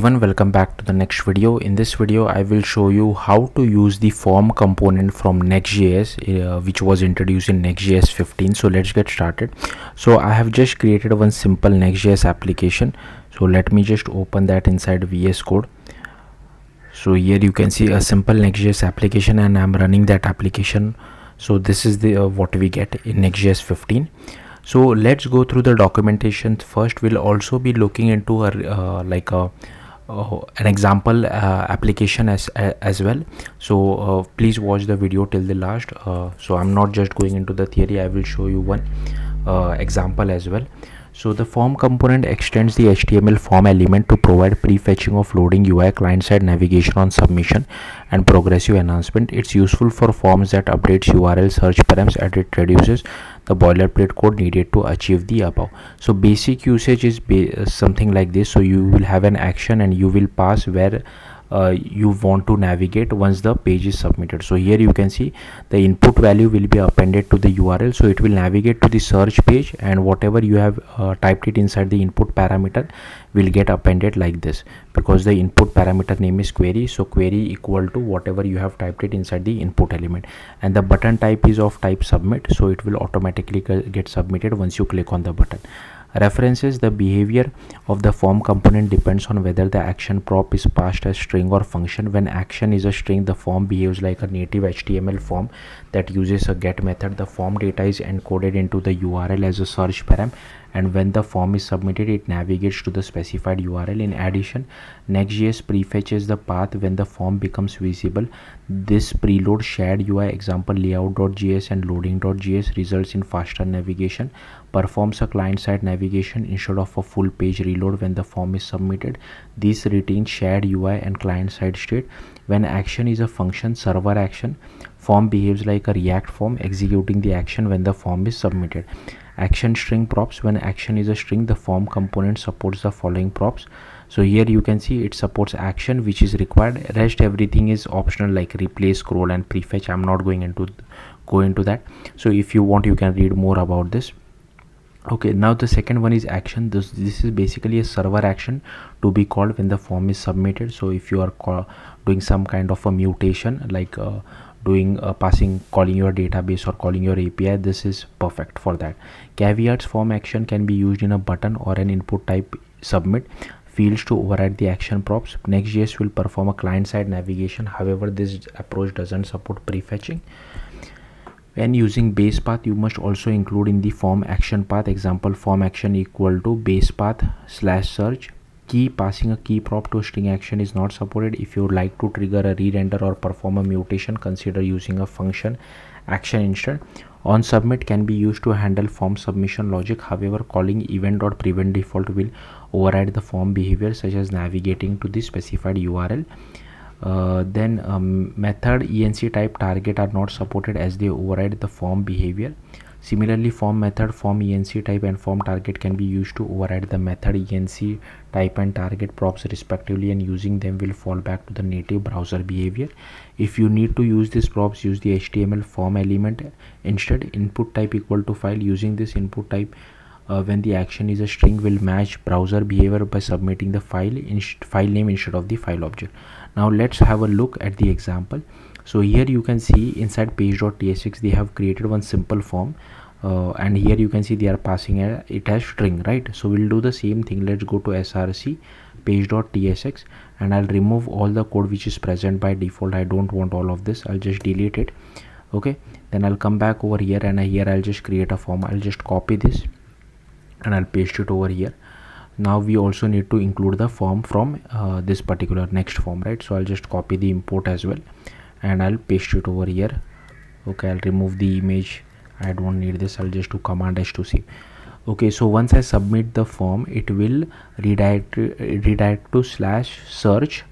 Everyone, welcome back to the next video. In this video I will show you how to use the form component from NextJS, which was introduced in NextJS 15. So let's get started. So I have just created one simple NextJS application. So let me just open that inside VS Code. So here you can see a simple NextJS application and I'm running that application. So this is the what we get in NextJS 15. So let's go through the documentation first. We'll also be looking into an example application as well. So please watch the video till the last. So I'm not just going into the theory, I will show you one example as well. So the form component extends the HTML form element to provide prefetching of loading UI, client-side navigation on submission, and progressive enhancement. It's useful for forms that updates URL search params and it reduces the boilerplate code needed to achieve the above. So basic usage is something like this. So you will have an action and you will pass where you want to navigate once the page is submitted. So here you can see the input value will be appended to the URL, so it will navigate to the search page, and whatever you have typed it inside the input parameter will get appended like this, because the input parameter name is query. So query equal to whatever you have typed it inside the input element, and the button type is of type submit, so it will automatically get submitted once you click on the button. References: the behavior of the form component depends on whether the action prop is passed as string or function. When action is a string, the form behaves like a native HTML form that uses a get method. The form data is encoded into the URL as a search param, and when the form is submitted, it navigates to the specified URL. In addition, NextJS prefetches the path when the form becomes visible. This preload shared UI, example layout.js and loading.js, results in faster navigation, performs a client-side navigation instead of a full page reload when the form is submitted. This retains shared UI and client-side state. When action is a function, server action, form behaves like a React form, executing the action when the form is submitted. Action string props: when action is a string, the form component supports the following props. So here you can see it supports action, which is required. Rest everything is optional, like replace, scroll, and prefetch. I'm not going into that. So if you want, you can read more about this. Okay, now the second one is action. This is basically a server action to be called when the form is submitted. So if you are doing some kind of a mutation, like calling your database or calling your API, this is perfect for that. Caveats: form action can be used in a button or an input type submit fields to override the action props. NextJS will perform a client-side navigation. However, this approach doesn't support prefetching. When using base path, you must also include in the form action path. Example: form action equal to base path / search. Key: passing a key prop to a string action is not supported. If you would like to trigger a re-render or perform a mutation, consider using a function action instead. On submit can be used to handle form submission logic. However, calling event.prevent default will override the form behavior, such as navigating to the specified URL. Method, enc type, target are not supported as they override the form behavior. Similarly, form method, form enc type, and form target can be used to override the method enc type and target props respectively, and using them will fall back to the native browser behavior. If you need to use these props, use the HTML form element instead. Input type equal to file. Using this input type when the action is a string will match browser behavior by submitting the file name instead of the file object. Now let's have a look at the example. So here you can see inside page.tsx they have created one simple form, and here you can see they are passing it as string, right? So we'll do the same thing. Let's go to src page.tsx and I'll remove all the code which is present by default. I don't want all of this, I'll just delete it. Okay, then I'll come back over here and here I'll just create a form. I'll just copy this and I'll paste it over here. Now we also need to include the form from this particular next form, right? So I'll just copy the import as well and I'll paste it over here. Okay, I'll remove the image, I don't need this. I'll just do command h to save. Okay, so once I submit the form, it will redirect to /search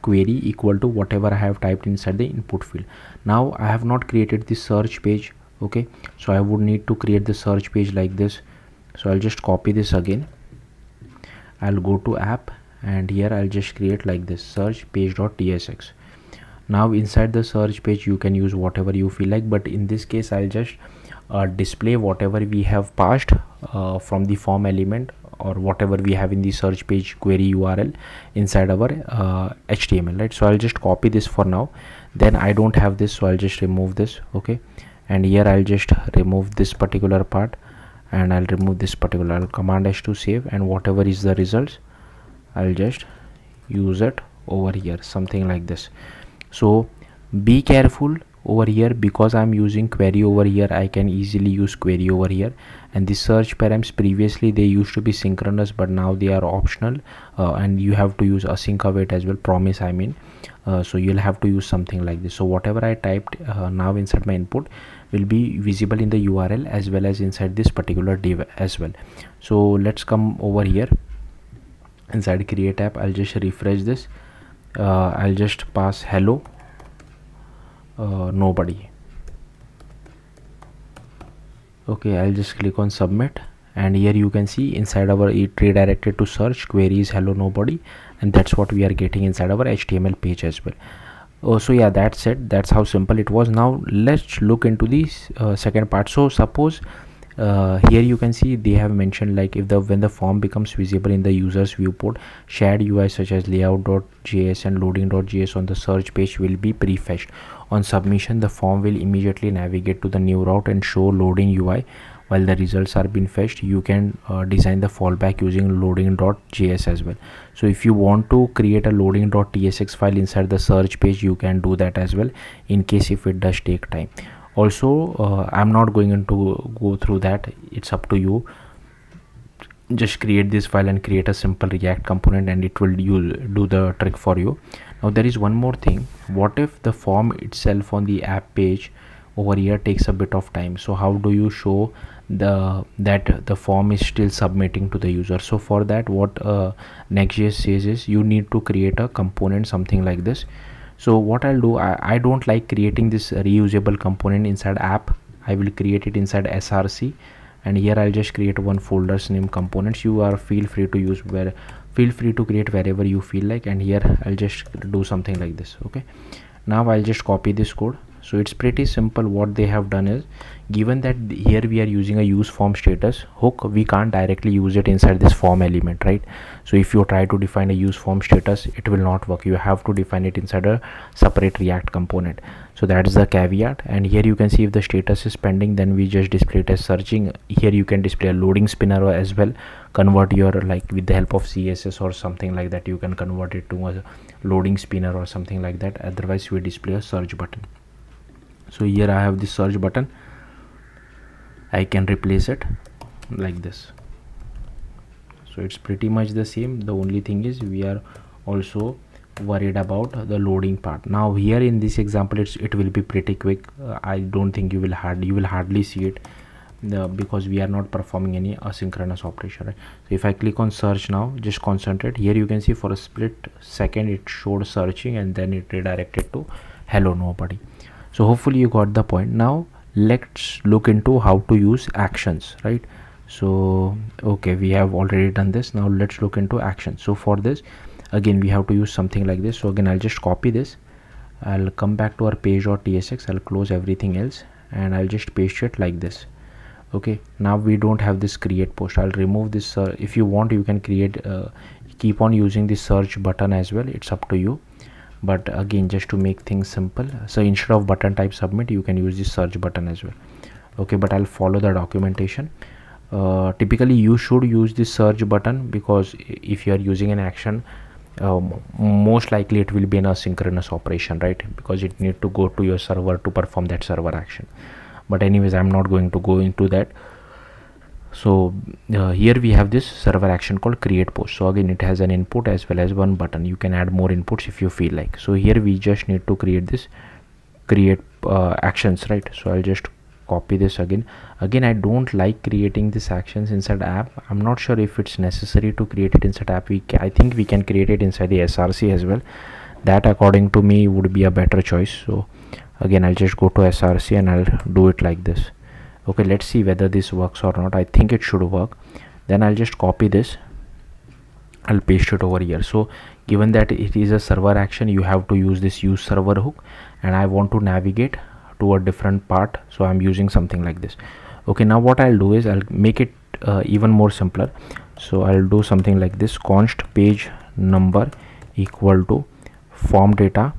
query equal to whatever I have typed inside the input field. Now I have not created the search page. Okay, so I would need to create the search page like this. So I'll just copy this again. I'll go to app and here I'll just create like this, search page.tsx. Now inside the search page you can use whatever you feel like, but in this case I'll just display whatever we have passed from the form element or whatever we have in the search page query URL inside our HTML, right? So I'll just copy this for now. Then I don't have this, so I'll just remove this. Okay, and here I'll just remove this particular part, and I'll remove this particular. I'll command S to save, and whatever is the results, I'll just use it over here, something like this. So be careful over here, because I'm using query over here, I can easily use query over here. And the search params, previously they used to be synchronous, but now they are optional, and you have to use async await as well, promise I mean. So you'll have to use something like this. So whatever I typed now inside my input will be visible in the URL as well as inside this particular div as well. So let's come over here inside create app. I'll just refresh this. I'll just pass hello nobody. Okay, I'll just click on submit, and here you can see inside our redirected to search query is hello nobody, and that's what we are getting inside our HTML page as well. So yeah, that's it. That's how simple it was. Now let's look into the second part. So suppose here you can see they have mentioned like when the form becomes visible in the user's viewport, shared UI such as layout.js and loading.js on the search page will be prefetched. On submission, the form will immediately navigate to the new route and show loading UI while the results are being fetched. You can design the fallback using loading.js as well. So if you want to create a loading.tsx file inside the search page, you can do that as well, in case if it does take time. Also I'm not going to go through that, it's up to you. Just create this file and create a simple React component, and it will do the trick for you. Now there is one more thing. What if the form itself on the app page over here takes a bit of time? So how do you show that the form is still submitting to the user? So for that, what NextJS says is you need to create a component something like this. So what I'll do, I don't like creating this reusable component inside app. I will create it inside src, and here I'll just create one folder's name components. You are feel free to create wherever you feel like, and here I'll just do something like this. Okay, now I'll just copy this code. So it's pretty simple. What they have done is, given that here we are using a use form status hook, we can't directly use it inside this form element, right? So if you try to define a use form status, it will not work. You have to define it inside a separate React component. So that's the caveat. And here you can see if the status is pending, then we just display it as searching. Here you can display a loading spinner as well. Convert your, like with the help of CSS or something like that, you can convert it to a loading spinner or something like that. Otherwise we display a search button. So here I have this search button. I can replace it like this. So it's pretty much the same. The only thing is we are also worried about the loading part. Now here in this example, it will be pretty quick. I don't think you will hardly see it, because we are not performing any asynchronous operation, right? So if I click on search now, just concentrate. Here you can see for a split second it showed searching, and then it redirected to hello nobody. So hopefully you got the point. Now let's look into how to use actions, right? So okay, we have already done this. Now let's look into actions. So for this, again we have to use something like this. So again I'll just copy this. I'll come back to our page.tsx. I'll close everything else, and I'll just paste it like this. Okay, now we don't have this create post. I'll remove this. If you want, you can keep on using the search button as well. It's up to you. But again, just to make things simple, so instead of button type submit, you can use the search button as well. Okay, but I'll follow the documentation. Typically you should use the search button, because if you are using an action, most likely it will be an asynchronous operation, right? Because it need to go to your server to perform that server action. But anyways, I'm not going to go into that. So here we have this server action called create post. So again, it has an input as well as one button. You can add more inputs if you feel like. So here we just need to create this create actions, right? So I'll just copy this again. I don't like creating these actions inside app. I'm not sure if it's necessary to create it inside app. I think we can create it inside the src as well. That according to me would be a better choice. So again, I'll just go to src and I'll do it like this. Okay, let's see whether this works or not. I think it should work. Then I'll just copy this. I'll paste it over here. So given that it is a server action, you have to use this use server hook, and I want to navigate to a different part, so I'm using something like this. Okay, now what I'll do is I'll make it even more simpler. So I'll do something like this: const page number equal to form data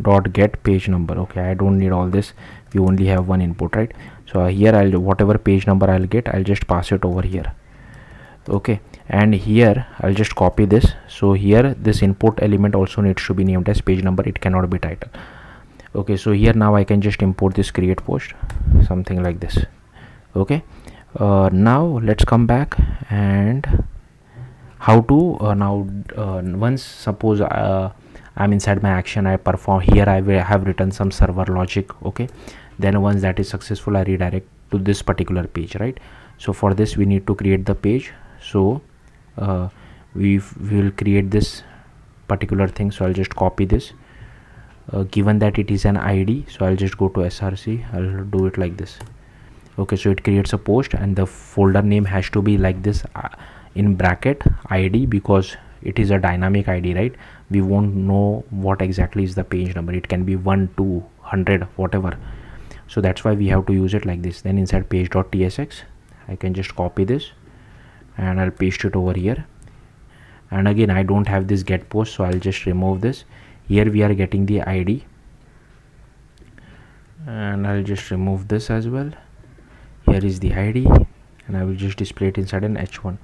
dot get page number. Okay, I don't need all this, we only have one input, right? So here I'll, whatever page number I'll get, I'll just pass it over here. Okay, and here I'll just copy this. So here this input element also needs to be named as page number, it cannot be title. Okay, so here now I can just import this create post, something like this. Okay, now let's come back and how to once suppose I'm inside my action, I perform here, I will have written some server logic. Okay, then once that is successful, I redirect to this particular page, right? So for this we need to create the page. So we will create this particular thing. So I'll just copy this, given that it is an ID, so I'll just go to src, I'll do it like this. Okay, so it creates a post and the folder name has to be like this, in bracket ID, because it is a dynamic ID, right? We won't know what exactly is the page number, it can be 1, 2, 100, whatever. So that's why we have to use it like this. Then inside page.tsx I can just copy this and I'll paste it over here. And again, I don't have this get post, so I'll just remove this. Here we are getting the ID and I'll just remove this as well. Here is the ID and I will just display it inside an h1.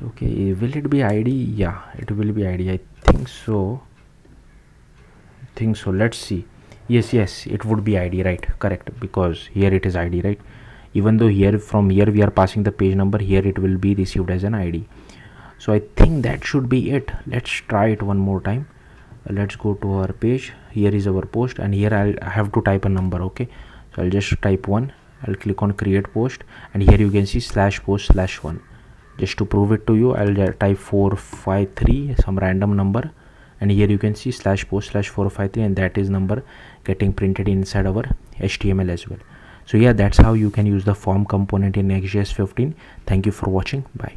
Okay, will it be ID? Yeah, it will be ID, I think so. Let's see. Yes, it would be ID, right? Correct, because here it is ID, right? Even though here, from here we are passing the page number, here it will be received as an ID. So I think that should be it. Let's try it one more time. Let's go to our page. Here is our post and here I have to type a number. Okay, so I'll just type 1. I'll click on create post and here you can see /post/1. Just to prove it to you, I'll type 453, some random number, and here you can see /post/453, and that is number getting printed inside our HTML as well. So yeah, that's how you can use the form component in NextJS 15. Thank you for watching. Bye.